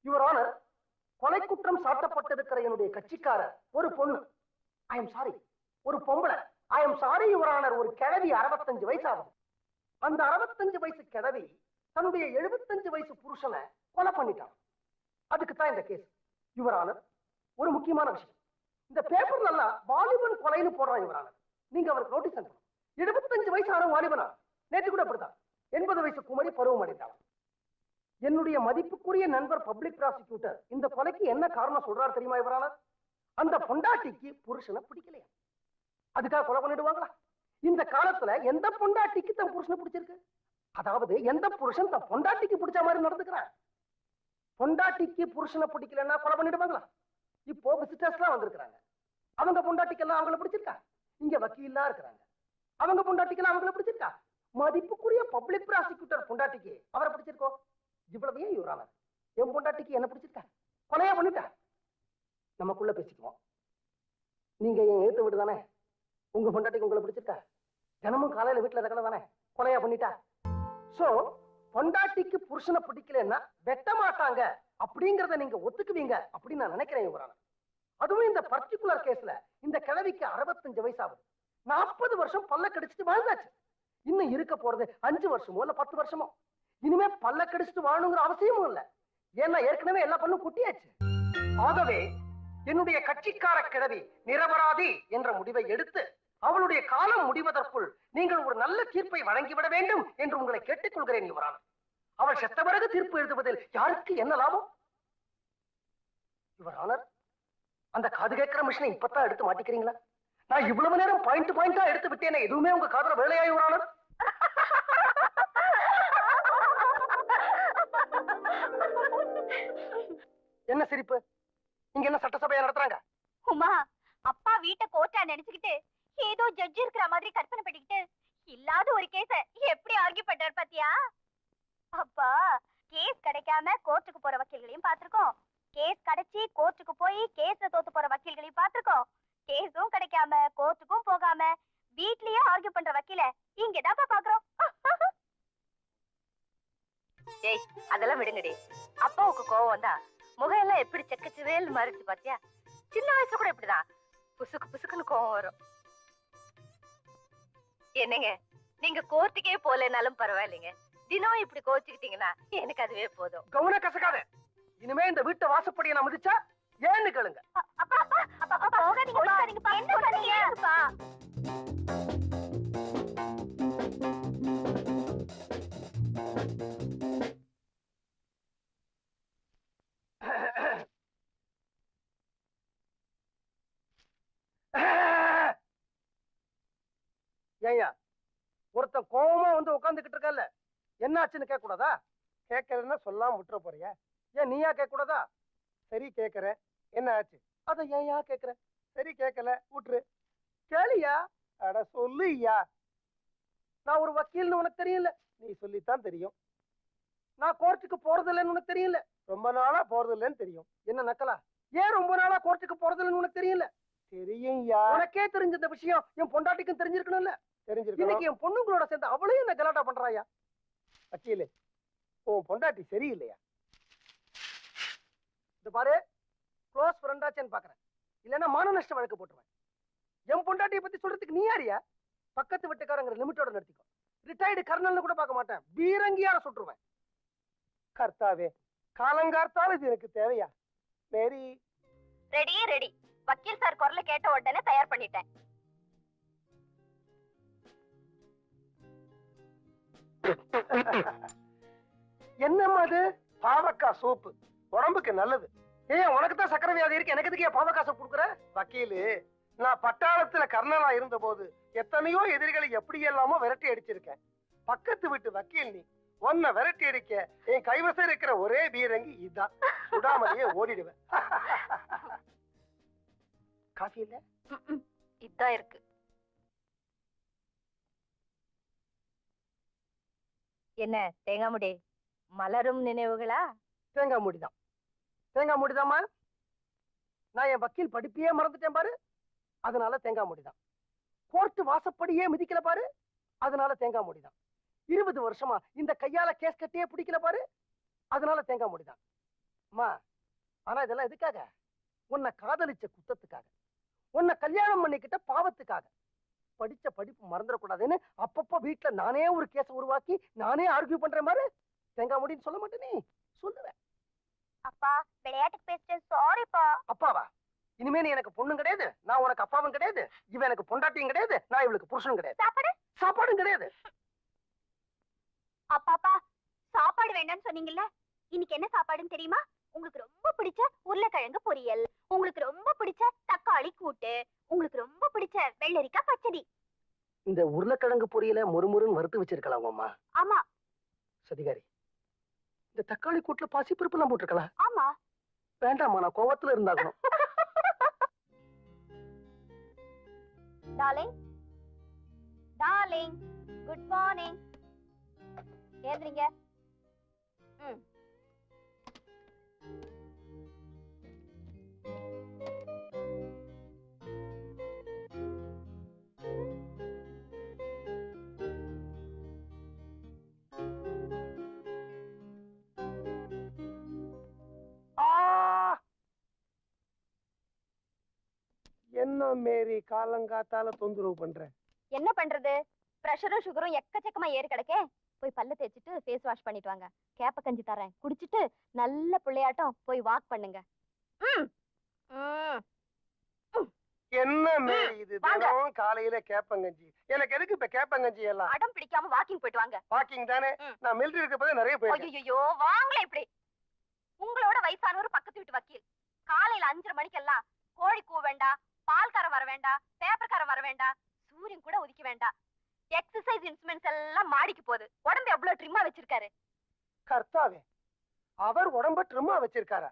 Your honour, கொலை குற்றம் சாட்டப்பட்டிருக்கிற என்னுடைய கட்சிக்காரர் ஒரு பொண்ணு. ஐ எம் சாரி, ஒரு பொம்பளை. I am sorry your honour, ஒரு கிழவி 65 வயசு ஆகும். அந்த 65 வயசு கிழவி தன்னுடைய 75 வயசு புருஷனை கொலை பண்ணிட்டான். அதுக்கு தான் இந்த கேஸ். யுவர் ஆனர், ஒரு முக்கியமான விஷயம், இந்த பேப்பர்ல எல்லாம் வாலிபன் கொலைன்னு போடுறான் யுவர் ஆனர். நீங்க அவருக்கு நோட்டீஸ் அனுப்பணும். 75 வயசு ஆன வாலிபனா, நேற்று கூட அப்படித்தான் 80 வயசு குமரி பருவம் அடைந்தான். என்னுடைய மதிப்புக்குரிய நண்பர் பப்ளிக் ப்ராசிக்யூட்டர் இந்த கொலைக்கு என்ன காரணம் சொல்றாரு தெரியுமா யுவர் ஆனர்? அந்த பொண்டாட்டிக்கு புருஷனை பிடிக்கலையா, அதுக்காக கொலை பண்ணிடுவாங்களா? இந்த காலத்துல எந்த பொண்டாட்டிக்கு தன் புருஷனை பிடிச்சிருக்கு? அதாவது எந்த புருஷன் தன் பொண்டாட்டிக்கு பிடிச்ச மாதிரி நடந்துக்கிறான்? பொண்டாட்டிக்கு புருஷனை பிடிக்கலன்னா கொலை பண்ணிடுவாங்களா? இப்போ விசிட்டர்ஸ் எல்லாம் வந்திருக்கிறாங்க, அவங்க பொண்டாட்டிக்கெல்லாம் அவங்கள பிடிச்சிருக்கா? இங்க வக்கீலா இருக்கிறாங்க, அவங்க பொண்டாட்டிக்கெல்லாம் அவங்கள பிடிச்சிருக்கா? மதிப்புக்குரிய பப்ளிக் ப்ராசிக்யூட்டர் பொண்டாட்டிக்கு அவரை பிடிச்சிருக்கோ? இவ்வளவு ஏன் யுவர் ஆனர், என் பொண்டாட்டிக்கு என்ன பிடிச்சிருக்கா? கொலையா பண்ணிட்டா? நமக்குள்ள பேசிக்குவோம். நீங்க என் எழுத்து வீடு தானே, உங்க பொண்டாட்டிக்கு உங்களை பிடிச்சிருக்கா? தினமும் காலையில வீட்டுல இருக்கல தானே, கொலையா பண்ணிட்டா? சோ பொண்டாட்டிக்கு புருஷனை பிடிக்கலன்னா வெட்ட மாட்டாங்க அப்படிங்கறத நீங்க ஒத்துக்குவீங்க அப்படின்னு நான் நினைக்கிறேன் யுவர் ஆனர். அதுவும் இந்த பர்டிகுலர் கேஸ்ல இந்த கிழவிக்கு 65 வயசு ஆகுது. 40 வருஷம் பல்ல கடிச்சிட்டு வாழ்ந்தாச்சு. இன்னும் இருக்க போறது 5 வருஷமோ இல்ல 10 வருஷமோ. இனிமே பல்ல கடிச்சிட்டு வாழணுங்கிற அவசியமும் இல்ல, ஏன்னா ஏற்கனவே எல்லா பண்ணும் குட்டியாச்சு. ஆகவே என்னுடைய கட்சிக்கார கிழவி நிரபராதி என்ற முடிவை எடுத்து அவளுடைய காலம் முடிவதற்குள் நீங்கள் ஒரு நல்ல தீர்ப்பை வழங்கிவிட வேண்டும் என்று உங்களை கேட்டுக்கொள்கிறேன் யுவர் ஆனர். அவள் செத்த பிறகு தீர்ப்பு எழுதுவதில் யாருக்கு என்ன லாபம்? யுவர் ஆனர், அந்த காது கேட்கிற மிஷினை இப்பதான் எடுத்து மாட்டிக்கிறீங்களா? நான் இவ்வளவு நேரம் பாயிண்ட் பாயிண்டா எடுத்து விட்டேனே, எதுவுமே உங்க காதுல வேலையா யுவர் ஆனர்? என்ன சிரிப்பு? இங்க என்ன சட்டசபையா நடத்துறாங்க? உமா, அப்பா வீட்டை கோர்ட்டா நினைச்சுக்கிட்டு ஏதோ ஜட்ஜ் இருக்கிற மாதிரி கற்பனை பண்ணிக்கிட்டு இல்லாத ஒரு கேஸ எப்படி ஆர்கியூ பண்றாரு பாத்தியா? அப்பா, கேஸ் கிடைக்காம கோர்ட்டுக்கு போற வக்கீல்களையும் பாத்திருக்கோம், கேஸ் கிடைச்சி கோர்ட்டுக்கு போய் கேஸ்ல தோத்து போற வக்கீல்களையும் பாத்திருக்கோம், கேஸும் கிடைக்காம கோர்ட்டுக்கும் போகாம வீட்லயே ஆர்கியூ பண்ற வக்கீல இங்கதான்ப்பா பாக்குறோம். ஏய், அதெல்லாம் விடுங்கடி. அப்பாவுக்கு கோவம் வந்தா முகம் எல்லாம் எப்படி செக்கச்சுவேல் மாறிச்சு பாத்தியா? சின்ன வயசுல கூட இப்படிதான் புசுக்கு புசுக்குன்னு கோவம் வரும். என்னங்க, நீங்க கோர்ட்டுக்கே போலனாலும் பரவாயில்லைங்க, தினம் இப்படி கோச்சுக்கிட்டீங்கன்னா எனக்கு அதுவே போதும். கவன கசக்காத. இனிமே இந்த வீட்டை வாசப்படியை நான் மிதிச்சா ஏன்னு கேளுங்க. ஏய்யா, ஒருத்தன் கோவமா வந்து உட்காந்துக்கிட்டு இருக்கல, என்ன ஆச்சுன்னு கேட்க கூடாதா? கேட்கறதுன்னா சொல்லாம விட்டுற போறியா? ஏன் நீயா கேட்க கூடாதா? சரி கேட்கறேன், என்ன ஆச்சு? அத ஏன்யா கேட்கற? சரி கேட்கல, விட்டுரு. கேளியா? அட சொல்லுயா. நான் ஒரு வக்கீல்னு உனக்கு தெரியல, நீ சொல்லித்தான் தெரியும். நான் கோர்ட்டுக்கு போறது இல்லைன்னு உனக்கு தெரியல, ரொம்ப நாளா போறது இல்லைன்னு தெரியும். என்ன நக்கலா? ஏன் ரொம்ப நாளா கோர்ட்டுக்கு போறது இல்லைன்னு உனக்கு தெரியல? தெரியும்யா. உனக்கே தெரிஞ்ச இந்த விஷயம் என் பொண்டாட்டிக்கும் தெரிஞ்சிருக்கணும்ல? தெரிஞ்சிருக்கணும். இன்னைக்கு என் பொண்ணுங்களோட சேர்ந்து அவளையும் இந்த கலாட்டா பண்றாயா? வக்கீலே, உன் பொண்டாட்டி சரியில்லையா? இது பாரு, க்ளோஸ் ஃப்ரெண்டாச்சேன்னு பாக்குறேன், இல்லைன்னா மான நஷ்ட வழக்கு போட்டுருவேன். என் பொண்டாட்டியை பத்தி சொல்றதுக்கு நீ யாரியா? பக்கத்து வீட்டுக்காரங்கிற லிமிட்டோட நடத்திக்கோ. ரிட்டையர்டு கர்னல்னு கூட பார்க்க மாட்டேன், பீரங்கியார சுட்டுருவேன். கர்த்தாவே, காலங்கார்த்தாலும் இது எனக்கு தேவையா? மேரி ரெடி ரெடி. வக்கீல் சார் குரலை கேட்ட உடனே தயார் பண்ணிட்டேன். என்னம்மா அது? பாவக்காய் சூப்பு உடம்புக்கு நல்லது. ஏன் உனக்கு தான் சக்கரை வியாதி இருக்கு, எனக்கு எதுக்கு பாவக்காய் சூப் கொடுக்குற? வக்கீலு, நான் பட்டாளத்துல கர்னலா இருந்த போது எத்தனையோ எதிரிகளை எப்படி எல்லாமோ விரட்டி அடிச்சிருக்கேன். பக்கத்து வீட்டு வக்கீல் நீ, உன்னை விரட்டி அடிக்க என் கைவசம் இருக்கிற ஒரே பீரங்கி இதுதான். சுடாமலேயே ஓடிடுவேன். காஃபி இல்ல? இதான் இருக்கு. என்ன தேங்காய் முடி? மலரும் நினைவுகளா? தேங்காய் மூடிதான், தேங்காய் மூடிதாம்மா. நான் என் வக்கீல் படிப்பையே மறந்துட்டேன் பாரு, அதனால தேங்காய் மூடிதான். கோர்ட்டு வாசப்படியே மிதிக்கல பாரு, அதனால தேங்காய் மூடிதான். 20 வருஷமா இந்த கையால கேஸ் கட்டியே பிடிக்கல பாரு, அதனால தேங்காய் மூடிதான். அம்மா, ஆனா இதெல்லாம் எதுக்காக? உன்னை காதலிச்ச குத்தத்துக்காக, உன்னை கல்யாணம் பண்ணிக்கிட்ட பாவத்துக்காக. படிச்ச படிப்பு மறந்துடக்கூடாதுன்னு அப்பப்ப வீட்டுல நானே ஒரு கேஸ உருவாக்கி நானே ஆர்கியூ பண்ற மாதிரி தேங்காய் முடின்னு சொல்ல மாட்டேனே, சொல்லுவேன். அப்பா விளையாட்டுக்கு பேசிட்டேன், சாரிப்பா. அப்பாவா? இனிமே நீ எனக்கு பொண்ணும் கிடையாது, நான் உனக்கு அப்பாவும் கிடையாது, இவன் எனக்கு பொண்டாட்டியும் கிடையாது, நான் இவளுக்கு புருஷனும் கிடையாது, சாப்பாடும் கிடையாது. அப்பாப்பா சாப்பாடு வேண்டாம்னு சொன்னீங்கல்ல, இன்னைக்கு என்ன சாப்பாடுன்னு தெரியுமா? உங்களுக்கு ரொம்ப பிடிச்ச உருளைக்கிழங்கு பொரியல், உங்களுக்கு ரொம்ப பிடிச்ச தக்காளி கூட்டு, உங்களுக்கு ரொம்ப பிடிச்ச வெள்ளரிக்காய் பச்சடி. இந்த உருளைக்கிழங்கு பொரியல முறுமுறுன்னு வறுத்து வச்சிருக்கலாம் அம்மா. ஆமா. சதிகாரி, இந்த தக்காளி கூட்டுல பாசிப்பருப்பு எல்லாம் போட்டிருக்கலாம். ஆமா. வேண்டாமா, நான் கோவத்துல இருந்தாகணும். Darling, darling, good morning. ஏந்திரீங்க. என்ன மேரி காலங்காத்தால தொந்தரவு பண்ற? என்ன பண்றது, பிரஷரும் சுகரும் எக்கச்சக்கமா ஏறி கிடக்கே. போய் பல்ல தேய்ச்சிட்டு ஃபேஸ் வாஷ் பண்ணிட்டு வாங்க. கேப்ப கஞ்சி தரேன், குடிச்சிட்டு நல்ல பிள்ளையாட்டம் போய் வாக் பண்ணுங்க. என்ன மேரி இது, தினம் காலையில கேப்பங்கஞ்சி? எனக்கு எதுக்கு இப்ப கேப்பங்கஞ்சி எல்லாம்? அடம் பிடிக்காம வாக்கிங் போயிட்டு வாங்க. வாக்கிங் தானே, நான் மிலிட்டரி இருக்க போது நிறைய போயிருக்கேன். ஐயோ வாங்களே இப்படி. உங்களோட வயசானவர் பக்கத்து வீட்டு வக்கீல் காலையில 5:30 மணிக்கெல்லாம் கோழி கூ வேண்டாம், பால்காரன் வர வேண்டாம், பேப்பர்காரன் வர வேண்டாம், சூரியன் கூட உதிக்க வேண்டாம், எக்ஸசைஸ் இன்ஸ்ட்ருமெண்ட்ஸ் எல்லாம் மாடிக்கு போகுது. உடம்பு எவ்வளவு ட்ரிம்மா வச்சிருக்காரு. கர்த்தாவே, அவர் உடம்ப ட்ரிம்மா வச்சிருக்காரா?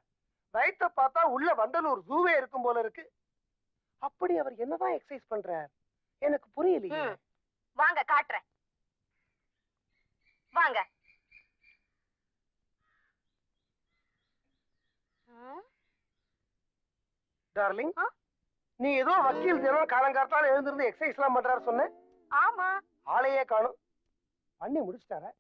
வயிற்ற பார்த்தா உள்ள வண்டலூர் ஜூவே இருக்கும் போல இருக்கு. அப்படி அவர் என்னதான் எக்ஸசைஸ் பண்றார் எனக்கு புரியலையே. வாங்க காட்டுறேன், வாங்க. டார்லிங், நீ ஏதோ வக்கீல் தினம் காலங்காத்தால எழுந்திருந்து எக்ஸசைஸ் எல்லாம் பண்றாரு சொன்ன. ஆமா. ஆளையே காணும். பண்ணி முடிச்சிட்டாரா?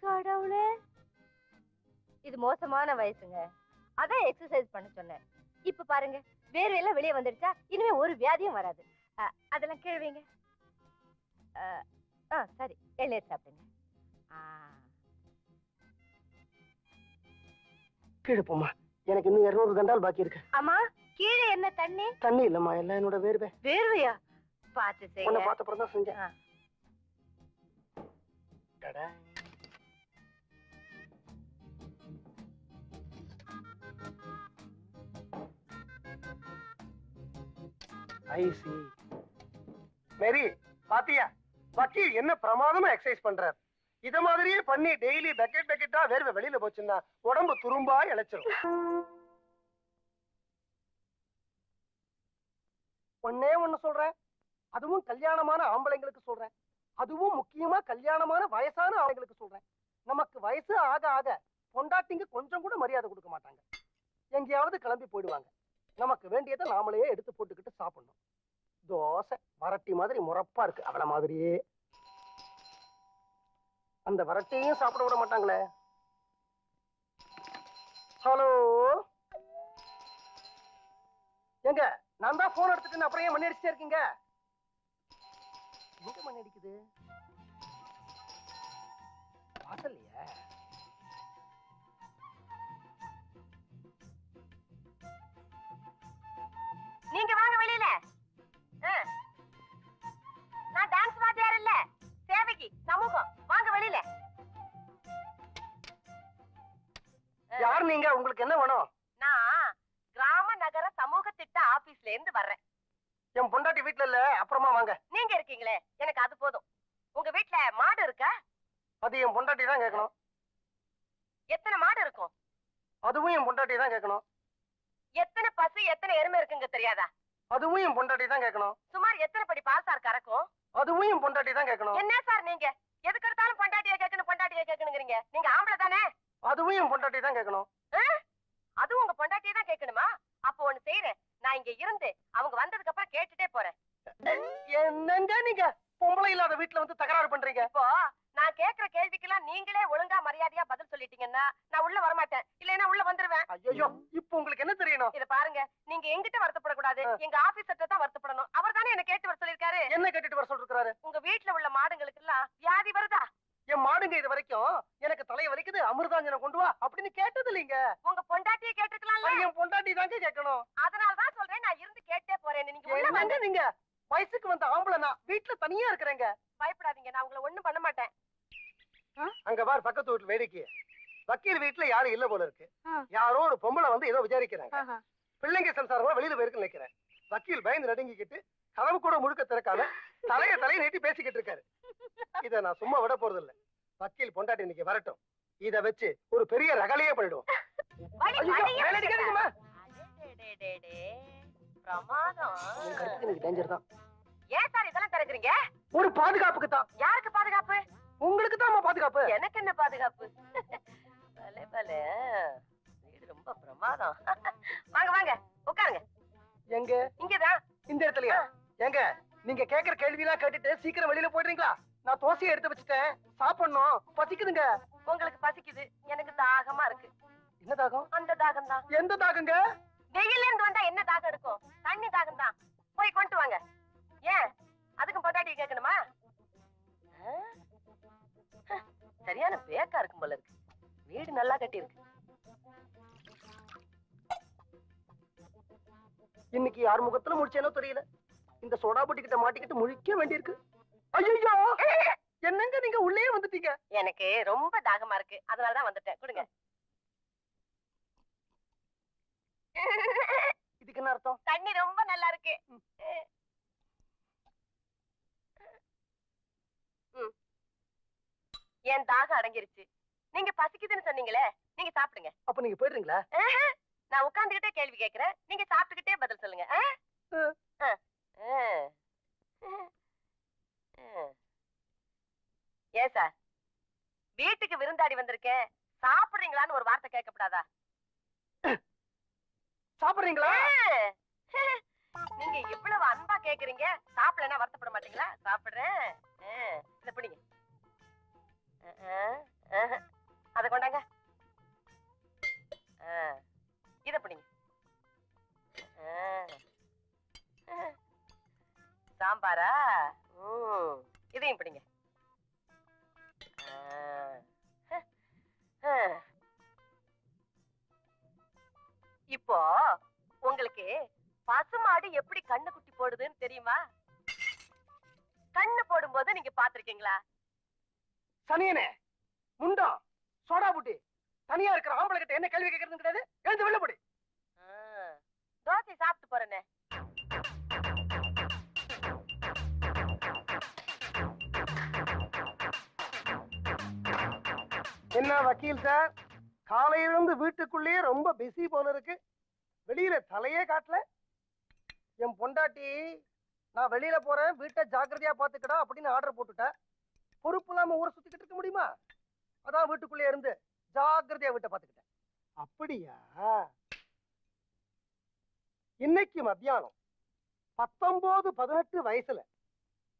கடவுளே, இது மோசமான வயசுங்க. அதான் எக்ஸசைஸ் பண்ண சொன்னேன். இப்ப பாருங்க, வேர்வையெல்லாம் வெளியே வந்துடுச்சா, இனிமே ஒரு வியாதியும் வராது. அதெல்லாம் கேள்விங்க. சரி, எண்ணெய் சாப்பிடுங்க. கீழே போமா, எனக்கு இன்னும் 200 தண்டால் பாக்கி இருக்கு. ஆமா, கீழே என்ன தண்ணி? தண்ணி இல்லம்மா, எல்லாம் என்னோட வேர்வை. வேர்வையா? பார்த்து செய்யுங்க. உன்னை பார்த்த அப்புறம் தான் செஞ்சேன். ஐசி மேரி, பாத்தியா வக்கீல் என்ன பிரமாதமா எக்ஸசைஸ் பண்றார். இத மாதிரியே பண்ணி டெய்லி பக்கெட்டா வேர்வை வெளியில போச்சுன்னா உடம்பு துரும்பா இழைச்சிரும். ஒன்னே ஒண்ணு சொல்றேன், அதுவும் கல்யாணமான ஆம்பளைங்களுக்கு சொல்றேன், அதுவும் முக்கியமா கல்யாணமான வயசான ஆம்பளைங்களுக்கு சொல்றேன். நமக்கு வயசு ஆக ஆக பொண்டாட்டிங்க கொஞ்சம் கூட மரியாதை கொடுக்க மாட்டாங்க. எங்கேயாவது கிளம்பி போயிடுவாங்க. நமக்கு வேண்டியதை நாமளே எடுத்து போட்டுக்கிட்டு சாப்பிடணும். தோசை வரட்டி மாதிரி முறப்பா இருக்கு, அவள மாதிரியே. அந்த வரட்டியையும் சாப்பிட விட மாட்டாங்களே. ஹலோ, எங்க நான் தான் போன் எடுத்துட்டு அப்புறம் ஏன் மணி அடிச்சுட்டே இருக்கீங்க? எங்க மணி அடிக்குது? வாசல்லையா? நீங்க வாங்க வெளியில. நான் டான்ஸ் வாத்தியார் இல்ல, சேவைக்கு சமூகம். வாங்க வெளியில. யார் நீங்க? உங்களுக்கு என்ன வேணும்? நான் கிராம நகர சமூக திட்ட ஆபீஸ்ல இருந்து வர்றேன். என் என் பொண்டாட்டி வீட்டுல இல்ல, அப்புறமா வாங்க. நீங்க இருக்கீங்களே, எனக்கு அது போதும். உங்க வீட்டுல மாடு இருக்கா? அது என் பொண்டாட்டி தான் கேட்கணும். எத்தனை மாடு இருக்கும்? அதுவும் என் பொண்டாட்டி தான் கேட்கணும். எத்தனை பசு எத்தனை எருமை இருக்குங்க தெரியாதா? அதுவும் என் பொண்டாட்டி தான் கேட்கணும். சுமார் எத்தனை படி பால் சார் கறக்கும்? அதுவும் என் பொண்டாட்டி தான் கேட்கணும். என்ன சார் நீங்க எதுக்கு எடுத்தாலும் பொண்டாட்டியை கேட்கணுங்கிறீங்க? நீங்க ஆம்பளை தானே? அதுவும் என் பொண்டாட்டி தான் கேட்கணும். அதுவும் உங்க பொண்டாட்டியை தான் கேட்கணுமா? அப்போ ஒண்ணு செய்யறேன், நான் இங்க இருந்து அவங்க வந்ததுக்கு அப்புறம் கேட்டுட்டே போறேன். என்னங்க நீங்க பொம்பளை இல்லாத வீட்டுல வந்து தகராறு பண்றீங்க? இப்போ நான் கேக்குற கேள்விக்கெல்லாம் நீங்களே ஒழுங்கா மரியாதையா பதில் சொல்லிட்டீங்கன்னா நான் உள்ள வரமாட்டேன், இல்லைன்னா உள்ள வந்துருவேன். ஐயோ, இப்போ உங்களுக்கு என்ன தெரியணும்? இத பாருங்க, நீங்க எங்கிட்ட வருத்தப்படக்கூடாது, எங்க ஆபீசர்ட்ட தான் வருத்தப்படணும். அவர் தானே என்ன கேட்டு வர சொல்லிருக்காரு. என்ன கேட்டுட்டு வர சொல்லிருக்காரு? உங்க வீட்டுல உள்ள மாடுங்களுக்கு எல்லாம் வியாதி வருதா? என் மாடுங்க இது வரைக்கும் எனக்கு தலைய வலிக்குது, அமிர்தாஞ்சனம் கொண்டு வா அப்படின்னு கேட்டது இல்லைங்க. உங்க பொண்டாட்டியை கேட்டுக்கலாம்ல. என் பொண்டாட்டி தாங்க கேட்கணும். அதனாலதான் சொல்றேன், நான் இருந்து கேட்டே போறேன். நீங்க உள்ள என்னங்க வாங்க. நீங்க வயசுக்கு வந்த ஆம்பளைனா வீட்டுல தனியா இருக்கிறேங்க. பயப்படாதீங்க, நான் உங்களை ஒண்ணும் பண்ண மாட்டேன். அங்க பார் பக்கத்து வீட்டுல வேடிக்கை. வக்கீல் வீட்டுல யாரும் இல்ல போல இருக்கு. யாரோ ஒரு பொம்பளை வந்து ஏதோ விசாரிக்கிறாங்க. பிள்ளைங்க சம்சாரம் வெளியில போயிருக்கு நினைக்கிறேன். வக்கீல் பயந்து நடுங்கிக்கிட்டு கதவு கூட முழுக்க திறக்காம தலையை நீட்டி பேசிக்கிட்டு இருக்காரு. இத நான் சும்மா விட போறது இல்ல. வக்கீல் பொண்டாட்டி இன்னைக்கு வரட்டும், இத வச்சு ஒரு பெரிய ரகலையே பண்ணிடுவோம். பிரமாதம். டேஞ்சர் தான். ஏன் சார் இதெல்லாம் திறக்கிறீங்க? ஒரு பாதுகாப்புக்கு தான். யாருக்கு பாதுகாப்பு? உங்களுக்கு தான் பாதுகாப்பு. எனக்கு என்ன பாதுகாப்பு? பலே பலே, வீடு ரொம்ப பிரமாதம். வாங்க வாங்க உட்காருங்க. எங்க? இங்கதான். இந்த இடத்துலயா? எங்க நீங்க கேக்குற கேள்வி எல்லாம் கேட்டுட்டு சீக்கிரம் வெளியில போயிடுறீங்களா? நான் தோசையை எடுத்து வச்சுட்டேன், சாப்பிடணும், பசிக்குதுங்க. உங்களுக்கு பசிக்குது, எனக்கு தாகமா இருக்கு. என்ன தாகம்? அந்த தாகம் தான். எந்த தாகங்க? வெயில்ல இருந்து வந்தா என்ன தாகம் இருக்கும்? தண்ணி தாகம் தான். போய் கொண்டு வாங்க. ஏன் அதுக்கும் பொண்டாட்டி கேட்கணுமா? சரியான பேக்கா இருக்கும் போல இருக்கு. வீடு நல்லா கட்டி இருக்கு. இன்னைக்கு யார் முகத்துல முடிச்சேனோ தெரியல. இந்த சோடா பொட்டி கிட்ட மாட்டிக்கிட்டு முழிக்க வேண்டியிருக்கு. ஐயோ, என்னங்க நீங்க உள்ளே வந்துட்டீங்க? எனக்கு ரொம்ப தாகமா இருக்கு, அதனாலதான் வந்துட்டேன். கொடுங்க. இதுக்கு என்ன அர்த்தம்? தண்ணி ரொம்ப நல்லா இருக்கு. என் தாகம் அடங்கிருச்சு. நீங்க பசிக்குதுன்னு சொன்னீங்களே, நீங்க சாப்பிடுங்க. அப்ப நீங்க போயிடுறீங்களா? நான் உட்கார்ந்துகிட்டே கேள்வி கேட்கிறேன், நீங்க சாப்பிட்டுக்கிட்டே பதில் சொல்லுங்க. ஏன் சார், வீட்டுக்கு விருந்தாடி வந்திருக்கேன், சாப்பிடுறீங்களான்னு ஒரு வார்த்தை கேட்கப்படாதா? சாப்பிடுறீங்களா? நீங்க இவ்வளவு அன்பா கேக்குறீங்க, சாப்பிடலன்னா வருத்தப்பட மாட்டீங்களா? சாப்பிடுறேன். இத பிடிங்க. அத கொண்டாங்க. இத பிடிங்க. சாம்பாரா? இதையும் பிடிங்க. இப்போ உங்களுக்கு பசுமாடு எப்படி கண்ணு குட்டி போடுதுன்னு தெரியுமா? கண்ணு போடும்போது நீங்க பாத்திருக்கீங்களா? சனியனே, முண்டம், சோடா புட்டி, தனியா இருக்கிற ஆம்பளை கிட்ட என்ன கேள்வி கேட்கறது கிடையாது. எழுந்து வெளில போடு. தோசை சாப்பிட்டு போறேனே. என்ன வக்கீல் சார், காலையில இருந்து வீட்டுக்குள்ளேயே ரொம்ப பிஸி போல இருக்கு. வெளியில தலையே காட்டல. என் பொண்டாட்டி நான் வெளியில போறேன், வீட்டை ஜாக்கிரதையா பாத்துக்கடா அப்படின்னு ஆர்டர் போட்டுட்டேன். பொறுப்பு இல்லாம ஊரை சுத்திக்கிட்டு இருக்க முடியுமா? அதான் வீட்டுக்குள்ளே இருந்து ஜாக்கிரதையா வீட்டை பாத்துக்கிட்டேன். அப்படியா? இன்னைக்கு மத்தியானம் 19-18 வயசுல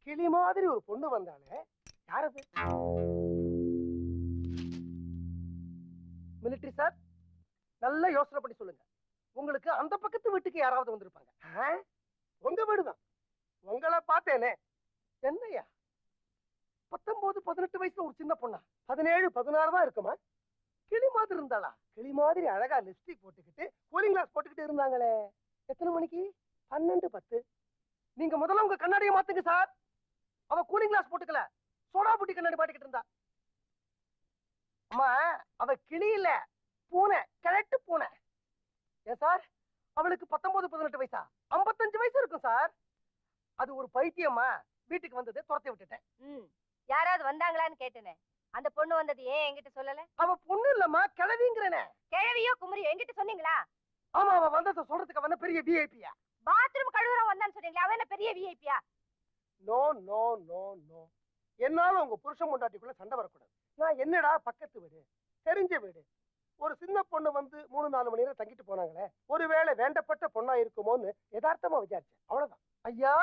கிளி மாதிரி ஒரு பொண்ணு வந்தாலே, யாரது? மிலிட்டரி சார், நல்லா யோசனை பண்ணி சொல்லுங்க. உங்களுக்கு அந்த பக்கத்து வீட்டுக்கு யாராவது வந்திருப்பாங்க. உங்க வீடுதான். உங்களை பார்த்தேனே. என்னையா 19-18 வயசுல ஒரு சின்ன பொண்ணா? 17-16 தான் இருக்குமா? கிளி மாதிரி இருந்தாளா? கிளி மாதிரி அழகா லிப்ஸ்டிக் போட்டுக்கிட்டு கூலிங் கிளாஸ் போட்டுக்கிட்டு இருந்தாங்களே. எத்தனை மணிக்கு? 12-10. நீங்க முதல்ல உங்க கண்ணாடியை மாத்துங்க சார். அவ கூலிங் கிளாஸ் போட்டுக்கல, சோடா புட்டி கண்ணாடி மாட்டிக்கிட்டு இருந்தா. அம்மா, அவ கிளி இல்ல, பூனை, கிழட்டு பூனை. ஏன் சார், அவளுக்கு 19-18 வயசா? 55 வயசு இருக்கும் சார். அது ஒரு பைத்தியமா வீட்டுக்கு வந்தது துரத்தி விட்டுட்டேன். யாராவது வந்தாங்களான்னு கேட்டேனே, அந்த பொண்ணு வந்தது ஏன் என்கிட்ட சொல்லல? அவ பொண்ணு இல்லம்மா, கிழவிங்கிறனே. கிழவியோ குமரியோ என்கிட்ட சொன்னீங்களா? ஆமா, அவ வந்தத சொல்றதுக்கு அவன பெரிய விஐபியா? பாத்ரூம் கழுவுற வந்தான்னு சொன்னீங்களா? அவன் என்ன பெரிய விஐபியா? நோ நோ நோ நோ, என்னால உங்க புருஷன் பொண்டாட்டிக்குள்ள சண்டை வரக்கூடாது. நான் என்னடா பக்கத்து வீடு, தெரிஞ்ச வீடு, ஒரு சின்ன பொண்ணு வந்து 3-4 மணி நேரம் தங்கிட்டு போனாங்களே, ஒருவேளை வேண்டப்பட்ட பொண்ணா இருக்குமோன்னு யதார்த்தமா விசாரிச்சேன், அவ்வளவுதான். ஐயா,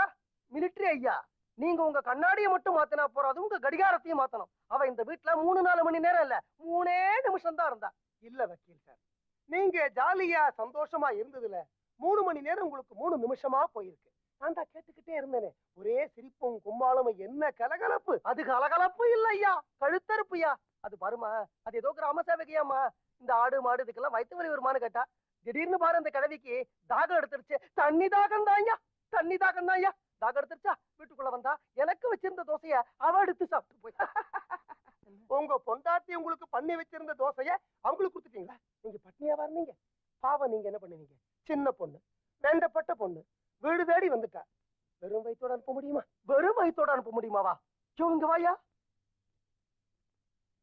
மிலிட்டரி ஐயா, நீங்க உங்க கண்ணாடியை மட்டும் மாத்தினா போறாது, உங்க கடிகாரத்தையும் மாத்தணும். அவ இந்த வீட்டுல 3-4 மணி நேரம் இல்ல, 3 நிமிஷம் தான் இருந்தா. இல்ல வக்கீல் சார், நீங்க ஜாலியா சந்தோஷமா இருந்ததுல 3 மணி நேரம் உங்களுக்கு 3 நிமிஷமா போயிருக்கு. நான் தான் கேட்டுக்கிட்டே இருந்தேனே, ஒரே சிரிப்பும் கும்மாளமும், என்ன கலகலப்பு. அது கலகலப்பு இல்ல ஐயா, கழுத்தறுப்புயா. அது பாருமா, அது ஏதோ கிராம சேவகையாமா. இந்த ஆடு மாடு இதுக்கெல்லாம் வயிற்று வலி வருமானு கேட்டா, திடீர்னு பாரு அந்த கிழவிக்கு தாகம் எடுத்துருச்சு. தண்ணி தாகம் தான் ஐயா, தண்ணி தாகம் தான் ஐயா. தாகம் எடுத்துருச்சா, வீட்டுக்குள்ள வந்தா எனக்கு வச்சிருந்த தோசைய அவ எடுத்து சாப்பிட்டு போய். உங்க பொண்டாட்டி உங்களுக்கு பண்ணி வச்சிருந்த தோசைய அவங்களுக்கு கொடுத்துட்டீங்களா? நீங்க பட்னியாவா இருந்தீங்க? பாவம், நீங்க என்ன பண்ணுவீங்க? சின்ன பொண்ணு, வேண்டப்பட்ட பொண்ணு, வீடு தேடி வந்துட்டா. வெறும் வயிற்றோட அனுப்ப முடியுமா? வெறும் வயிற்றோட அனுப்ப முடியுமாவா? இங்க வாயா.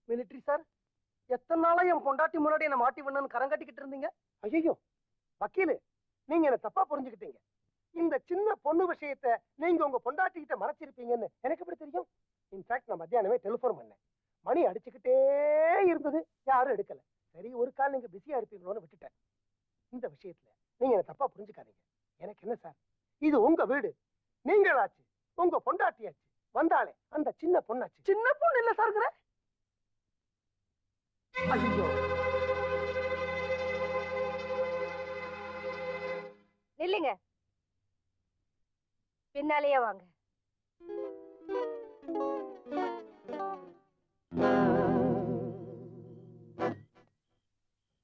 மிலிட்டரி சார், எத்தனை நாளா என் பொண்டாட்டி முன்னாடி என்ன மாட்டி பண்ணு கரங்கட்டிக்கிட்டு இருந்தீங்க? ஐயோ வக்கீலு, நீங்க என்ன தப்பா புரிஞ்சுக்கிட்டீங்க. இந்த சின்ன பொண்ணு விஷயத்த நீங்க உங்க பொண்டாட்டி கிட்ட மறைச்சிருப்பீங்கன்னு எனக்கு எப்படி தெரியும்? இன்ஃபேக்ட் நான் மத்தியானமே டெலிபோன் பண்ணேன், மணி அடிச்சுக்கிட்டே இருந்தது, யாரும் எடுக்கல. சரி, ஒரு கால் நீங்க பிஸியா இருப்பீங்களோன்னு விட்டுட்டேன். இந்த விஷயத்துல நீங்க என்ன தப்பா புரிஞ்சுக்காதீங்க. எனக்கு என்ன சார், இது உங்க வீடு, நீங்களாச்சு, உங்க பொண்டாட்டியாச்சு, வந்தாலே அந்த சின்ன பொண்ணாச்சு. சின்ன பொண்ணு இல்ல சார்ங்கிற. ஐயோ, நில்லுங்க, பின்னாலேயே வாங்க.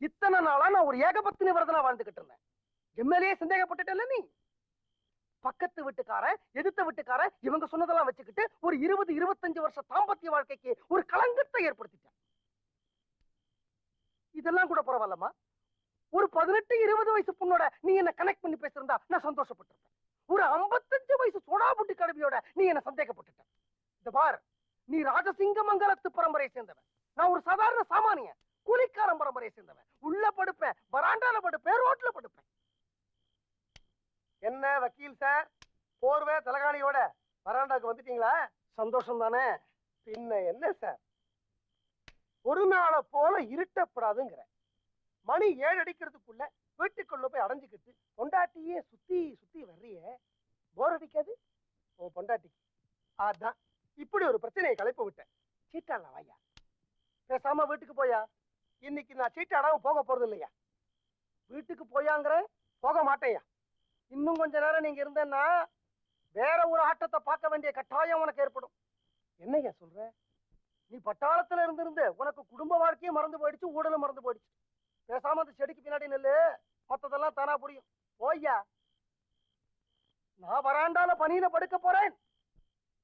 இத்தனை நாளா நான் ஒரு ஏகபத்தினி விரதனா வாழ்ந்துகிட்டு இருந்தேன். எம்எல்ஏ சந்தேகப்பட்டுட்டல நீ. பக்கத்து வீட்டுக்காரன், எதிர்த்த வீட்டுக்காரன், இவங்க சொன்னதெல்லாம் வச்சுக்கிட்டு ஒரு 20-25 வருஷ தாம்பத்திய வாழ்க்கைக்கு ஒரு களங்கத்தை ஏற்படுத்திட்டேன். இதெல்லாம் கூட பரவாயில்லமா, ஒரு 18-20 வயசு பொண்ணோட நீ என்ன கனெக்ட் பண்ணி பேசிருந்தா நான் சந்தோஷப்பட்டிருப்பேன். ஒரு 55 வயசு சோடாபுட்டி கடுமையோட நீ என்ன சந்தேகப்பட்டுட்ட. இந்த பார், நீ ராஜசிங்க மங்கலத்து பரம்பரையை சேர்ந்தவன், நான் ஒரு சாதாரண சாமானியன், கூலிக்காரன் பரம்பரையை சேர்ந்தவன். உள்ள படுப்பேன், வராண்டால படுப்பேன், ரோட்ல படுப்பேன். என்ன வக்கீல் சார், போர்வை தலகாணியோட வராண்டாக்கு வந்துட்டீங்களா? சந்தோஷம் தானே. பின்ன என்ன சார், ஒரு நாளை போல இருட்டப்படாதுங்கிற. மணி 7 அடிக்கிறதுக்குள்ள வீட்டுக்குள்ள போய் அடைஞ்சுக்கிட்டு பொண்டாட்டியே சுத்தி சுத்தி வர்றிய, போர் அடிக்காது உன் பொண்டாட்டிக்கு? அதான் இப்படி ஒரு பிரச்சனையை கலைப்பு விட்டேன். சீட்டாடலாம் வாயா, பேசாம வீட்டுக்கு போயா. இன்னைக்கு நான் சீட்டாடாம போக போறது இல்லையா. வீட்டுக்கு போயாங்கிற, போக மாட்டேயா. இன்னும் கொஞ்ச நேரம் நீங்க இருந்தேன்னா வேற ஒரு ஆட்டத்தை பார்க்க வேண்டிய கட்டாயம் உனக்கு ஏற்படும். என்னையா சொல்ற? நீ பட்டாளத்துல இருந்து உனக்கு குடும்ப வாழ்க்கையும் மறந்து போயிடுச்சு, ஊடலும் மறந்து போயிடுச்சு. பேசாம அந்த செடிக்கு பின்னாடி நெல்லு, மத்ததெல்லாம் தானா புரியும். போய்யா. நான் வராண்டால பனியில படுக்க போறேன்.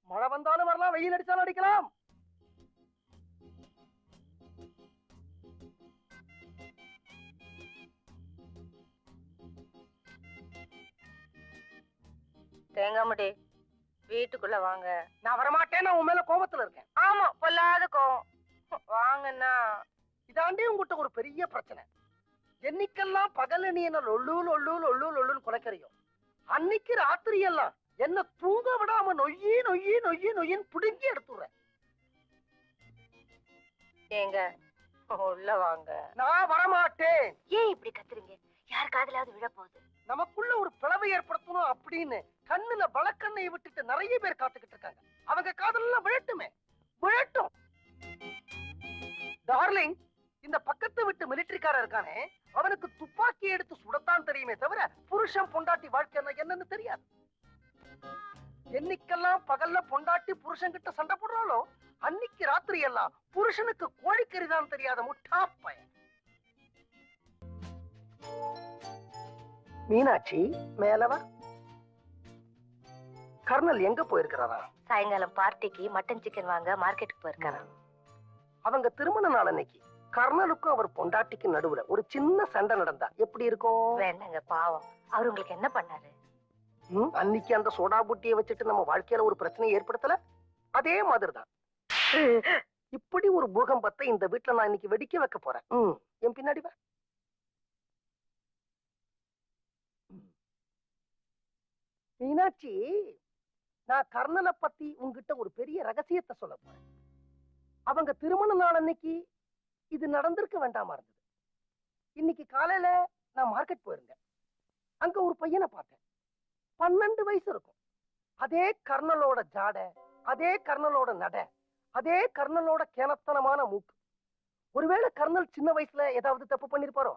மழை வந்தாலும் வரலாம், வெயில் அடிச்சாலும் அடிக்கலாம். தேங்காமுடி, வீட்டுக்குள்ள வாங்க. நான் வரமாட்டேன், நான் உன் மேல கோபத்துல இருக்கேன். ஆமா, பொல்லாத கோவம். வாங்கண்ணா. இதாண்டி உங்ககிட்ட ஒரு பெரிய பிரச்சனை. என்னைக்கெல்லாம் பகல நீ என்ன லொல்லூல் ஒல்லூல் ஒல்லூல் ஒல்லுன்னு குலைக்கறியோ, அன்னைக்கு ராத்திரி எல்லாம் என்ன தூங்க விடாம நொய்யி நொய்யி நொய்யி நொய்யின்னு புடுங்கி எடுத்துடுறேன். ஏங்க, உள்ள வாங்க. நான் வரமாட்டேன். ஏன் இப்படி கத்துறீங்க? யார் காதலாவது விழ போகுது? நமக்குள்ள ஒரு பிளவை ஏற்படுத்தணும் அப்படின்னு கண்ணுல வழக்கண்ணையை விட்டுட்டு நிறைய பேர் காத்துக்கிட்டு இருக்காங்க. அவங்க காதலாம் விழட்டுமே, விழட்டும். டார்லிங், இந்த பக்கத்து விட்டு மிலிட்டரிக்காரன் இருக்கானே, அவனுக்கு துப்பாக்கி எடுத்து சுடத்தான் தெரியுமே தவிர புருஷன் பொண்டாட்டி வாழ்க்கை என்னன்னு தெரியாது. என்னைக்கெல்லாம் பகல்ல பொண்டாட்டி புருஷன் கிட்ட சண்டை போடுறாளோ, அன்னைக்கு ராத்திரி எல்லாம் புருஷனுக்கு கோழிக்கறிதான் தெரியாத முட்டா பையன். மீனாட்சி, மேலவா. கர்னல் எங்க போயிருக்கிறாரா? சாயங்காலம் பார்ட்டிக்கு மட்டன் சிக்கன் வாங்க மார்க்கெட்டுக்கு போயிருக்காரா. அவங்க திருமண நாள் அன்னைக்கு கர்னலுக்கும் அவர் பொண்டாட்டிக்கு நடுவுல ஒரு சின்ன சண்டை நடந்தா எப்படி இருக்கும்? வேண்டாங்க, பாவம். அவர் உங்களுக்கு என்ன பண்ணாரு? அன்னைக்கு அந்த சோடா புட்டியை வச்சுட்டு நம்ம வாழ்க்கையில ஒரு பிரச்சனையை ஏற்படுத்தல, அதே மாதிரிதான் இப்படி ஒரு பூகம்பத்தை இந்த வீட்டுல நான் இன்னைக்கு வெடிக்க வைக்க போறேன். என் பின்னாடி வா. மீனாட்சி, நான் கர்ணனை பத்தி உங்ககிட்ட ஒரு பெரிய ரகசியத்தை சொல்ல போறேன். அவங்க திருமண நாள் அன்னைக்கு இது நடந்திருக்க வேண்டாமா இருந்தது. இன்னைக்கு காலையில நான் மார்க்கெட் போயிருந்தேன். அங்க ஒரு பையனை பார்த்தேன். 12 வயசு இருக்கும். அதே கர்ணலோட ஜாடை, அதே கர்ணலோட நட, அதே கர்ணலோட கேனத்தனமான மூக்கு. ஒருவேளை கர்ணல் சின்ன வயசுல ஏதாவது தப்பு பண்ணிருப்பாரோ?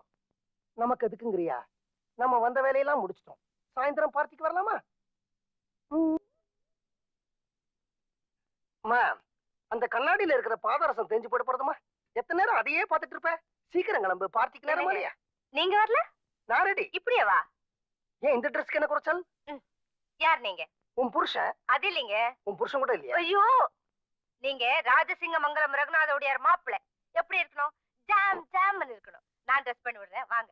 நமக்கு எதுக்குங்கிறியா? நம்ம வந்த வேலையெல்லாம் முடிச்சிட்டோம். சாயந்தரம் பார்ட்டிக்கு வரலாமா? அந்த கண்ணாடியில இருக்கிற பாதரசம் தெரிஞ்சு போட போறதுமா? எத்தனை நேரம் அதையே பார்த்துட்டு இருப்ப? சீக்கிரம் கிளம்பு, பார்ட்டிக்கு நேரமா இல்லையா? நீங்க வரல? நான் ரெடி. இப்படியே வா. ஏன் இந்த ட்ரெஸ்க்கு என்ன குறைச்சல்? யார் நீங்க? உன் புருஷன். அது இல்லைங்க. உன் புருஷன் கூட இல்லையா? ஐயோ, நீங்க ராஜசிங்க மங்கலம் ரகுநாதோடையார் மாப்பிள்ளை. எப்படி இருக்கணும்? ஜாம் ஜாம்னு இருக்கணும். நான் ட்ரெஸ் பண்ணி விடுறேன், வாங்க.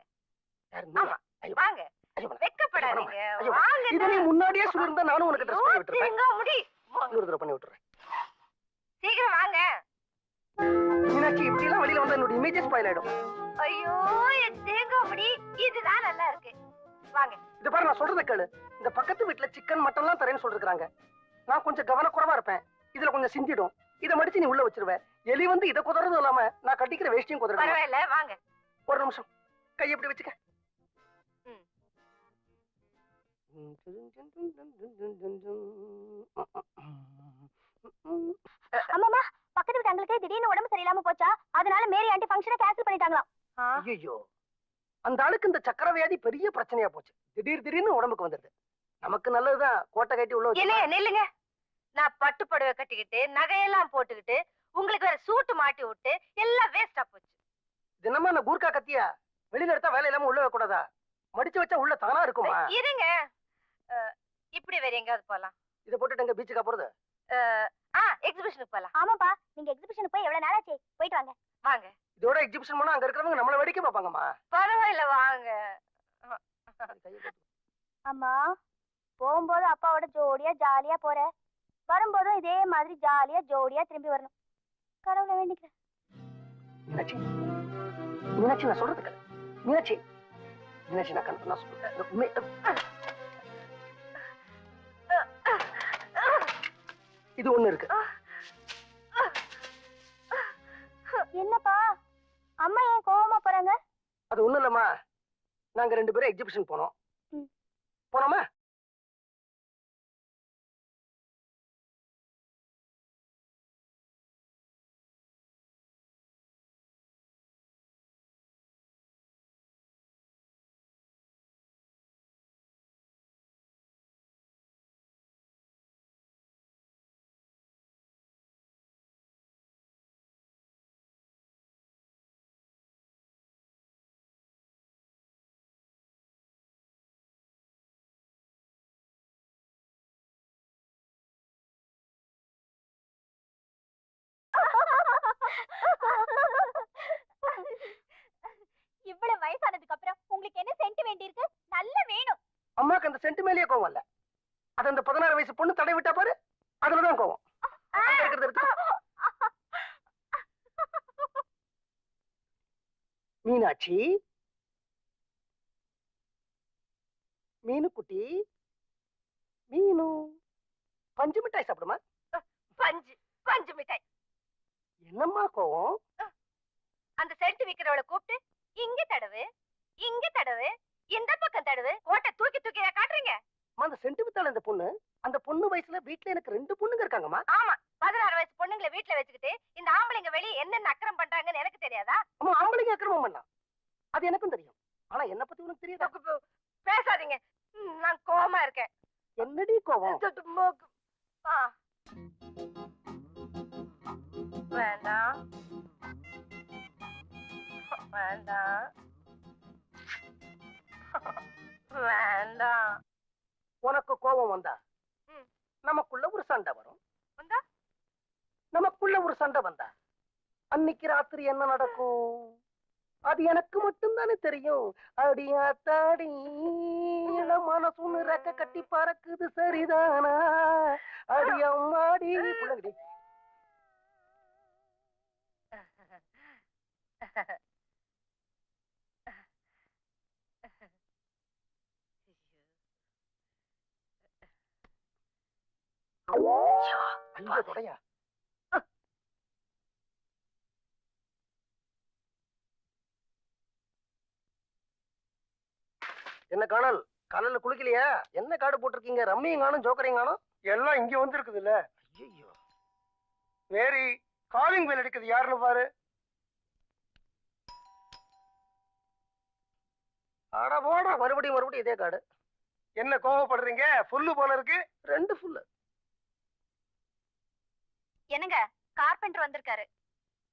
வாங்க, வெக்கப்படாதீங்க, வாங்க. இத நீ முன்னாடியே சொல்லிருந்தா நானும் உனக்கு ட்ரெஸ் பண்ணி விட்டுறேன். முடி இன்னொரு தடவை பண்ணி விட்டுறேன். சீக்கிரம் வாங்க. மீனாட்சி, இப்படி எல்லாம் வெளியில வந்தா என்னோட இமேஜ் ஸ்பாயில் ஆயிடும். ஐயோ, தேங்காய் முடி இதுதான் நல்லா இருக்கு. வாங்க. இது பாரு, நான் சொல்றத கேளு. இந்த பக்கத்து வீட்டுல சிக்கன் மட்டன் எல்லாம் தரேன்னு சொல்லிருக்காங்க. நான் கொஞ்சம் கவனக்குறைவா இருப்பேன். இதுல கொஞ்சம் சிந்திடும். இதை மடிச்சு நீ உள்ள வச்சிருவ. எலி வந்து இதை குதறதும் இல்லாம நான் கட்டிக்கிற வேஷ்டியும் குதறேன். பரவாயில்ல, வாங்க. ஒரு நிமிஷம், கை எப்படி வச்சுக்க. அம்மாமா, பக்கத்து வீட்டு அங்களுக்கு திடீர்னு உடம்பு சரியில்லாம போச்சா, அதனால மேரி ஆண்டி ஃபங்க்ஷனை கேன்சல் பண்ணிட்டாங்களாம். ஐயோ, அந்த ஆளுக்கு இந்த சக்கர வியாதி பெரிய பிரச்சனையா போச்சு. திடீர்னு உடம்புக்கு வந்துடுது. நமக்கு நல்லதுதான் கோட்டை கட்டி உள்ள வச்சு. நில்லுங்க. நான் பட்டு புடவை கட்டிக்கிட்டு நகையெல்லாம் போட்டுக்கிட்டு உங்களுக்கு வேற சூட்டு மாட்டி விட்டு எல்லாம் வேஸ்டா போச்சு. தினமா நான் கூர்க்கா கத்தியா வெளியில எடுத்தா வேலை இல்லாம உள்ள வைக்க கூடாதா? மடிச்சு வச்சா உள்ள தானா இருக்குமா? இருங்க, இப்படி வேற எங்காவது போலாம். இதை போட்டுட்டு எங்க பீச்சுக்கா போறது? எக்ஸிபிஷனுக்கு போலாம். ஆமாப்பா, நீங்க எக்ஸிபிஷனுக்கு போய் எவ்வளவு நாளாச்சு? போயிட்டு வாங்க. வாங்க. இதோட எக்ஸிபிஷன் போனா அங்க இருக்கிறவங்க நம்மள வேடிக்கை பார்ப்பாங்கம்மா. பரவாயில்ல, வாங்க. அம்மா, போகும்போது அப்பாவோட ஜோடியா ஜாலியா போற, வரும்போதும் இதே மாதிரி ஜாலியா ஜோடியா திரும்பி வரணும். கடவுளை வேண்டிக்கிறேன். மீனாட்சி, மீனாட்சி, நான் சொல்றது கேளு. மீனாட்சி, மீனாட்சி, நான் கணக்கு நான் சொல்றேன். இது ஒண்ணு இருக்கு. என்னப்பா, அம்மா ஏன் கோவமா போறாங்க? அது ஒண்ணு இல்லம்மா, நாங்க 2 பேரும் எக்ஸிபிஷன் போனோம். போனோமா? இவ்வளவு வயசானதுக்கு அப்புறம் உங்களுக்கு என்ன சென்ட் வேண்டி இருக்கு? நல்ல வேணும். அம்மாக்கு அந்த சென்ட் மேலேயே கோவம் இல்ல. அது அந்த 16 வயசு பொண்ணு தடை விட்டா பாரு, அதுலதான் கோவம். மீனாட்சி, மீனு குட்டி, மீனு பஞ்சு மிட்டாய் சாப்பிடுமா? பஞ்சு மிட்டாய். என்னம்மா கோவம்? அந்த சென்ட் விக்கிறவளை கூப்பிட்டு இங்க தடவு, இங்க தடவு, இந்த பக்கம் தடவு, கோட்டை தூக்கி தூக்கி காட்டுறீங்க. அந்த சென்ட் வித்தால இந்த பொண்ணு, அந்த பொண்ணு வயசுல வீட்டுல எனக்கு 2 பொண்ணுங்க இருக்காங்கம்மா. ஆமா, 16 வயசு பொண்ணுங்களை வீட்டுல வச்சுக்கிட்டு இந்த ஆம்பளைங்க வெளியே என்னென்ன அக்கிரம் பண்றாங்கன்னு எனக்கு தெரியாதா? ஆமா, ஆம்பளைங்க அக்கிரமம் பண்ணலாம், அது எனக்கும் தெரியும். ஆனா என்ன பத்தி உனக்கு தெரியாதா? பேசாதீங்க, நான் கோவமா இருக்கேன். என்னடி கோவம்? வேண்டாம் வேண்டாம் வேண்டாம். உனக்கு கோபம் வந்தா நமக்குள்ள ஒரு சண்டை வரும். நமக்குள்ள ஒரு சண்டை வந்தா அன்னைக்கு ராத்திரி என்ன நடக்கும் அது எனக்கு மட்டும்தானே தெரியும். அடியாத்தாடி மனசுன்னு ரெக்க கட்டி பறக்குது சரிதானா அடியம்மாடி பிள்ளைங்கடி. அங்க தொடையா என்ன காணல் காலையில குளிக்கலையா? என்ன கார்டு போட்டிருக்கீங்க? ரம்மியும் காணும் ஜோக்கரையும் காணும். எல்லாம் இங்க வந்திருக்குது இல்ல. ஐயோ மேரி காலிங் பெல் அடிக்குது, யாருன்னு பாரு. ஆடா போடா, மறுபடியும் இதே கார்டு. என்ன கோவப்படுறீங்க? ஃபுல்லு போல இருக்கு. 2 ஃபுல்லு. என்னங்க கார்பெண்டர் வந்திருக்காரு.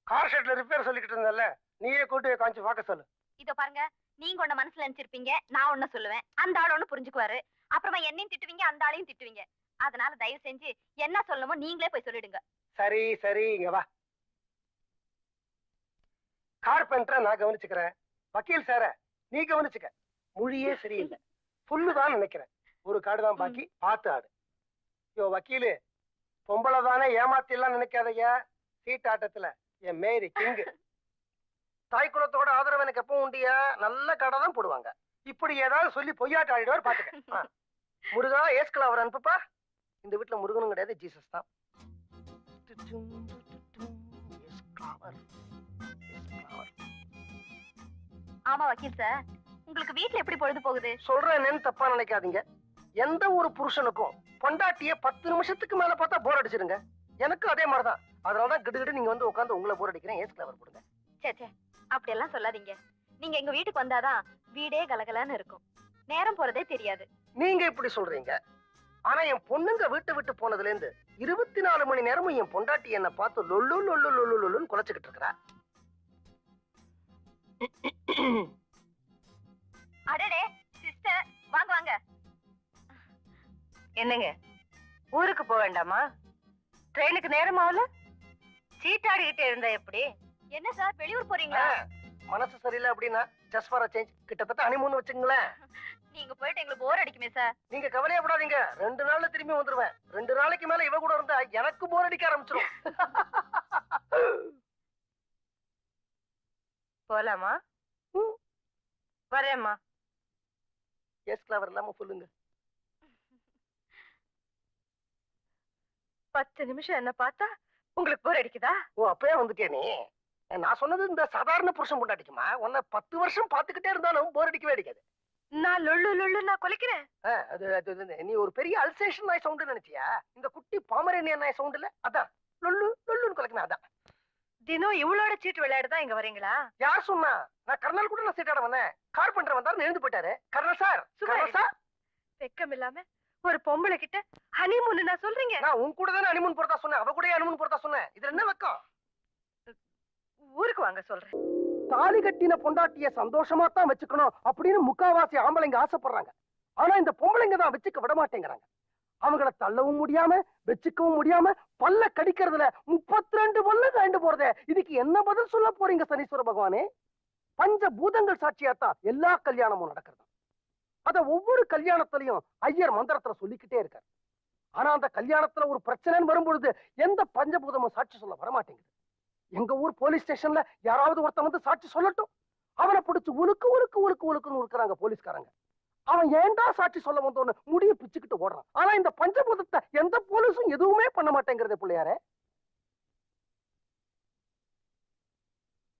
கார் ஷெட்ல ரிப்பேர் சொல்லிக்கிட்டு இருந்தல, நீயே கூட்டி காமிச்சு பார்க்க சொல்லு. இதோ பாருங்க, நீங்க ஒண்ணு மனசுல நினைச்சிருப்பீங்க, நான் ஒண்ணு சொல்லுவேன், அந்த ஆள் ஒண்ணு புரிஞ்சுக்குவாரு. அப்புறமா என்னையும் திட்டுவீங்க, அந்த ஆளையும் திட்டுவீங்க. அதனால தயவு செஞ்சு என்ன சொல்லணுமோ நீங்களே போய் சொல்லிடுங்க. சரி சரி, இங்க வா. கார்பெண்டரை நான் கவனிச்சுக்கிறேன், வக்கீல் சார நீ கவனிச்சுக்க. மொழியே சரியில்லை, ஃபுல்லு தான் நினைக்கிறேன். ஒரு கார்டு தான் பாக்கி, பார்த்து ஆடு. யோ வக்கீலு, பொம்பளை தானே ஏமாத்திலாம் நினைக்காதய்யா. சீட்டாட்டத்துல என் மேரி கிங்கு. தாய் குலத்தோட ஆதரவு எனக்கு எப்பவும் உண்டியா. நல்ல கடை தான் போடுவாங்க. இப்படி ஏதாவது சொல்லி பொய்யாட்ட ஆடிடுவார் பாத்துக்க. முருகா ஏஸ்கலா அவர் அனுப்புப்பா. இந்த வீட்டுல முருகனும் கிடையாது, ஜீசஸ் தான். ஆமா வக்கீல் சார், உங்களுக்கு வீட்டுல எப்படி பொழுது போகுது? சொல்றேன் என்னன்னு தப்பா நினைக்காதீங்க. எந்த ஒரு புருஷனுக்கும் பொண்டாட்டிய 10 நிமிஷத்துக்கு மேல பார்த்தா போர் அடிச்சிருங்க. எனக்கு அதே மாதிரிதான். அதனாலதான் கிடுகிடு நீங்க வந்து உட்காந்து உங்களை போர் அடிக்கிறேன். ஏஸ்கலா அவர் போடுங்க. சே அப்படியெல்லாம் சொல்லாதீங்க. நீங்க எங்க வீட்டுக்கு வந்தாதான் வீடே கலகலன்னு இருக்கும், நேரம் போறதே தெரியாது. நீங்க இப்படி சொல்றீங்க, ஆனா என் பொண்ணுங்க வீட்டை விட்டு போனதுல இருந்து 24 மணி நேரமும் என் பொண்டாட்டி என்ன பார்த்து லொல்லு லொல்லு லொல்லு லொல்லுன்னு குலைச்சுக்கிட்டு இருக்கிறா. அடடே சிஸ்டர், வாங்க வாங்க. என்னங்க ஊருக்கு போக வேண்டாமா? ட்ரெயினுக்கு நேரம் ஆகல, சீட்டாடிக்கிட்டே இருந்தா எப்படி? என்ன சார் வெளியூர் போறீங்களா? மனசு சரியில்லை அப்படின்னா ஜஸ்ட் ஃபார் சேஞ்ச், கிட்டத்தட்ட ஹனிமூன் வச்சுங்களேன். நீங்க போயிட்டு எங்களுக்கு போர் அடிக்குமே சார். நீங்க கவலையப்படாதீங்க, 2 நாள்ல திரும்பி வந்துருவேன். 2 நாளைக்கு மேல இவ கூட இருந்தா எனக்கு போர் அடிக்க ஆரம்பிச்சிடும். போலாமா? வரேம்மா. ஏஸ்கலா அவர் இல்லாம சொல்லுங்க. 10 நிமிஷம் என்ன பார்த்தா உங்களுக்கு போர் அடிக்குதா? ஓ அப்பவே வந்துட்டே நீ. நான் சொன்னது இந்த சாதாரண புருஷன் பொண்டாட்டிக்குமா. உன்னை 10 வருஷம் பாத்துக்கிட்டே இருந்தாலும் போர் அடிக்கவே அடிக்காது. நான் லொள்ளு லொள்ளு நான் கொலைக்கிறேன். நீ ஒரு பெரிய அல்சேஷன் நாய் சவுண்ட் நினைச்சியா? இந்த குட்டி பாமரேனியன் நாய் சவுண்ட் இல்ல, அதான் லொல்லு லொல்லுன்னு கொலைக்கணும். அதான் தினம் இவளோட சீட்டு விளையாடுதான் இங்க வரீங்களா? யார் சொன்னா? நான் கர்னல் கூட நான் சீட்டாட வந்தேன். கார்பெண்டர் வந்தாரு, எழுந்து போயிட்டாரு. Colonel sir, colonel sir. வெக்கம் இல்லாம ஒரு பொம்பளை கிட்ட ஹனிமூன் நான் சொல்றீங்க? நான் உன் கூட தானே ஹனிமூன் போறதா சொன்னேன், அவ கூட ஹனிமூன் போறதா சொன்னேன். இதுல என்ன வெக்கம்? ஊருக்கு வாங்க சொல்றேன். தாலி கட்டின பொண்டாட்டிய சந்தோஷமா தான் வச்சுக்கணும் அப்படின்னு முக்காவாசி ஆம்பளைங்க ஆசைப்படுறாங்க. ஆனா இந்த பொம்பளைங்க தான் வச்சுக்க விட மாட்டேங்கிறாங்க. அவங்கள தள்ளவும் முடியாம வச்சுக்கவும் முடியாம பல்ல கடிக்கிறதுல 32 பல்ல கண்டு போறதே. இதுக்கு என்ன பதில் சொல்ல போறீங்க சனீஸ்வர பகவானே? பஞ்ச பூதங்கள் சாட்சியாத்தான் எல்லா கல்யாணமும் நடக்கிறது. அத ஒவ்வொரு கல்யாணத்திலையும் ஐயர் மந்திரத்துல சொல்லிக்கிட்டே இருக்காரு. ஆனா அந்த கல்யாணத்துல ஒரு பிரச்சனைன்னு வரும்பொழுது எந்த பஞ்சபூதமும் சாட்சி சொல்ல வரமாட்டேங்குது. எங்க ஊர் போலீஸ் ஸ்டேஷன்ல யாராவது ஒருத்தன் வந்து சாட்சி சொல்லட்டும், அவனை பிடிச்சு உழுக்கு உழுக்கு உழுக்கு உழுக்குன்னு உழுக்குறாங்க போலீஸ்காரங்க. அவன் ஏன்டா சாட்சி சொல்ல வந்தோன்னு முடிய பிச்சுக்கிட்டு ஓடுறான். ஆனா இந்த பஞ்சபூதத்தை எந்த போலீஸும் எதுவுமே பண்ண மாட்டேங்கிறது. பிள்ளையாரே,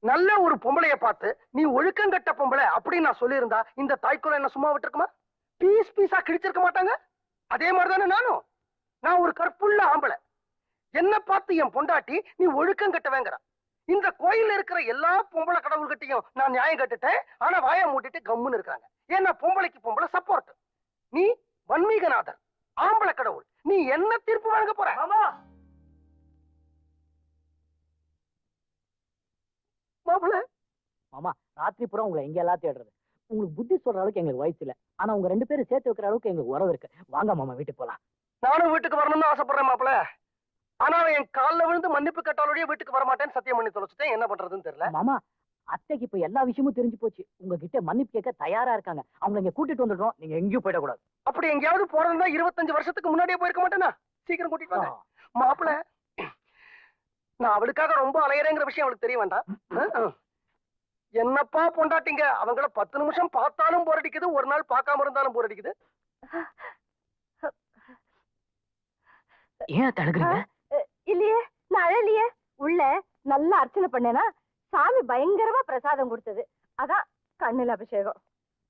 நல்ல ஒரு பொம்பளைய பார்த்து நீ ஒழுக்கங்கட்ட பொம்பளை அப்படின்னு நான் சொல்லியிருந்தா இந்த தாய்க்குள்ள என்ன சும்மா விட்டுருக்குமா? பீஸ் பீஸா கிழிச்சிருக்க மாட்டாங்க. அதே மாதிரிதானே நானும். நான் ஒரு கற்புள்ள ஆம்பளை, என்ன பார்த்து என் பொண்டாட்டி நீ ஒழுக்கம் கட்டவேங்கிற. இந்த கோயில்ல இருக்கிற எல்லா பொம்பளை கடவுள்கிட்டையும் நான் நியாயம் கட்டுட்டேன். ஆனா வாயை மூட்டிட்டு கம்முன்னு இருக்காங்க. ஏன்னா பொம்பளைக்கு பொம்பளை சப்போர்ட். நீ வன்மீகநாதர், ஆம்பளை கடவுள், நீ என்ன தீர்ப்பு வழங்க போற? மாப்பிள்ள மாமா, ராத்திரி பூரா உங்களை எங்க எல்லாம் தேடுறது. உங்களுக்கு புத்தி சொல்ற அளவுக்கு எங்களுக்கு வயசு இல்ல. ஆனா உங்க 2 பேரும் சேர்த்து வைக்கிற அளவுக்கு எங்களுக்கு உறவு இருக்கு. வாங்க மாமா, வீட்டுக்கு போலாம். நானும் வீட்டுக்கு வரணும்னு ஆசைப்படுறேன் மாப்பிள்ள. ஆனா என் காலில் விழுந்து மன்னிப்பு கேட்டாலோடய வீட்டுக்கு வரமாட்டேன்னு சத்தியம் பண்ணி தொலைச்சிட்டேன். என்ன பண்றதுன்னு தெரியல மாமா. அத்தைக்கு இப்ப எல்லா விஷயமும் தெரிஞ்சு போச்சு. உங்ககிட்ட மன்னிப்பு கேட்க தயாரா இருக்காங்க. அவங்க இங்க கூட்டிட்டு வந்துடுறோம். நீங்க எங்கேயும் போயிடக்கூடாது. அப்படி எங்கேயாவது போறதுன்னா 25 வருஷத்துக்கு முன்னாடியே போயிருக்க மாட்டேனா? சீக்கிரம் கூட்டிட்டு வாங்க. மாப்பிள, நான் அவளுக்காக ரொம்ப அலையறேங்கிற விஷயம் அவளுக்கு தெரிய வேண்டாம். என்னப்பா பொண்டாட்டிங்க, அவங்கள 10 நிமிஷம் பார்த்தாலும் போர் அடிக்குது, ஒரு நாள் பார்க்காம இருந்தாலும் போர் அடிக்குது. ஏன் தடுக்கிறீங்க? இல்லையே, நான் அழலையே. உள்ள நல்லா அர்ச்சனை பண்ணேனா சாமி பயங்கரமா பிரசாதம் கொடுத்தது. அதான் கண்ணுல அபிஷேகம்.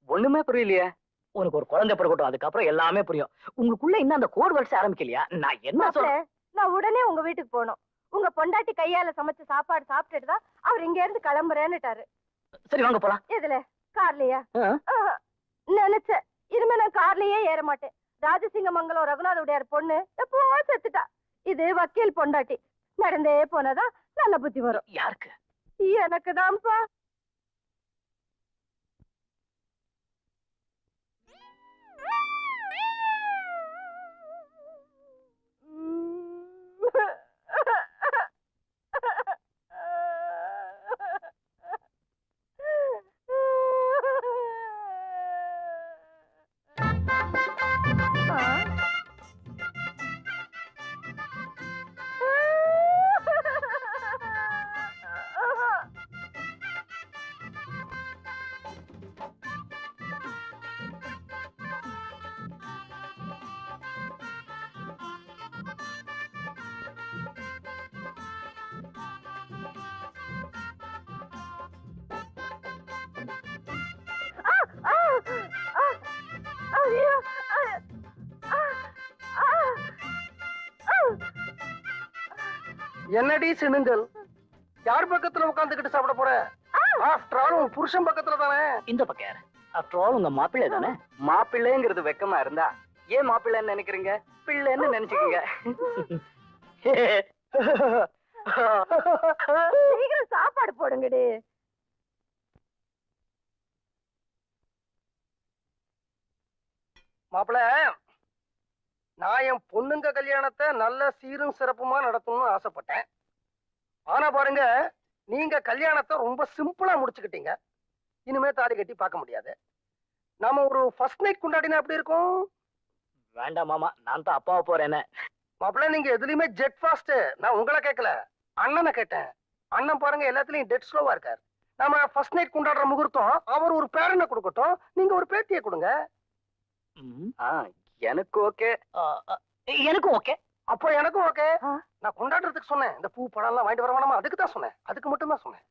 ஒண்ணுமே புரியலையே. உனக்கு ஒரு குழந்தை பிறக்கட்டும், அதுக்கப்புறம் எல்லாமே புரியும். உங்களுக்குள்ள இன்னும் அந்த கோட் வேர்ட்ஸ் ஆரம்பிக்கலையா? நான் என்ன சொல்றேன்? நான் உடனே உங்க வீட்டுக்கு போகணும். உங்க பொண்டாட்டி கையால சமைச்ச சாப்பாடு சாப்பிட்டுட்டு தான் அவர் இங்க இருந்து கிளம்புறேன்னுட்டாரு. சரி வாங்க போலாம். எதுல? கார்லயா? நினைச்சேன், இனிமே நான் கார்லயே ஏற மாட்டேன். ராஜசிங்கமங்கலம் ரகுநாத உடையார் பொண்ணு எப்போ செத்துட்டா. இது வக்கீல் பொண்டாட்டி. நடந்தே போனதான் நல்ல புத்தி வரும். யாருக்கு? எனக்கு தான்ப்பா. என்னடி சினுங்கல், யார் பக்கத்துல உட்காந்துக்கிட்டு சாப்பிட போற? ஆஃப்டர் ஆல் உன் புருஷன் பக்கத்துல தானே. இந்த பக்கம் யாரு? ஆஃப்டர் ஆல் உங்க மாப்பிள்ளை தானே. மாப்பிள்ளைங்கிறது வெக்கமா இருந்தா ஏன் மாப்பிள்ளைன்னு நினைக்கிறீங்க? பிள்ளைன்னு நினைச்சுக்கீங்க. சீக்கிரம் சாப்பாடு போடுங்கடி. மாப்பிள, நான் என் பொண்ணுங்க கல்யாணத்தை நல்ல சீரும் சிறப்புமா நடத்தணும்னு ஆசைப்பட்டேன். ஆனா பாருங்க, நீங்க கல்யாணத்தை ரொம்ப சிம்பிளா முடிச்சுக்கிட்டீங்க. இனிமே தாலி கட்டி பார்க்க முடியாது. நாம ஒரு ஃபர்ஸ்ட் நைட் கொண்டாடினா எப்படி இருக்கும்? வேண்டாம் மாமா, நான் தான் அப்பாவை போறேன்னு. மாப்பிள்ள, நீங்க எதுலயுமே ஜெட் ஃபாஸ்ட். நான் உங்களை கேட்கல, அண்ணனை கேட்டேன். அண்ணன் பாருங்க எல்லாத்துலயும் டெட் ஸ்லோவா இருக்காரு. நாம ஃபர்ஸ்ட் நைட் கொண்டாடுற முகூர்த்தம் அவர் ஒரு பேரனை கொடுக்கட்டும், நீங்க ஒரு பேத்தியை கொடுங்க. எனக்கு ஓகே. எனக்கும் ஓகே. அப்போ எனக்கும் ஓகே. நான் கொண்டாடுறதுக்கு சொன்னேன். இந்த பூ பழம் எல்லாம் வாங்கிட்டு வர வேணாமா? அதுக்கு தான் சொன்னேன். அதுக்கு மட்டும் தான் சொன்னேன்.